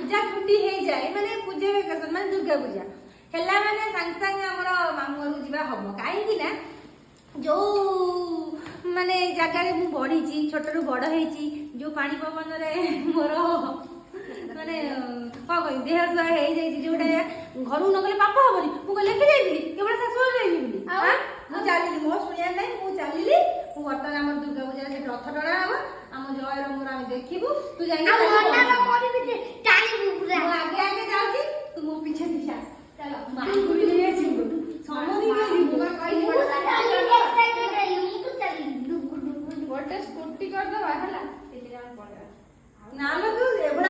ପୂଜା ଛୁଟି ହେଇଯାଏ ମାନେ ପୂଜା ଭେକେସନ ମାନେ ଦୁର୍ଗା ପୂଜା ହେଲା ମାନେ ସାଙ୍ଗେ ସାଙ୍ଗେ ଆମର ମାମୁଁ ଘରକୁ ଯିବା ହବ। କାହିଁକି ନା ଯୋଉ ମାନେ ଜାଗାରେ ମୁଁ ବଢିଛି ଛୋଟରୁ ବଡ ହେଇଛି ଯୋଉ ପାଣି ପବନରେ ମୋର ମାନେ କଣ କହିବି ଦେହ ସୁହା ହେଇଯାଇଛି ଯୋଉଟା ଘରକୁ ନଗଲେ ପାପ ହବନି। ମୁଁ କହିଲେ ଲେଖି ଯାଇଥିଲି କେବଳ ଶାଶୁଘର ଯାଇବି ବୋଲି ମୁଁ ଚାଲିଲି ମୋ ଶୁଣିବାର ନାହିଁ ମୁଁ ଚାଲିଲି। ମୁଁ ବର୍ତ୍ତମାନ ଆମର ଦୁର୍ଗା ପୂଜାରେ ସେଠି ରଥ ଟଣା ହବ ଆମ ଜୟର ମୋର ଆମେ ଦେଖିବୁ ତୁ ଯାଇକି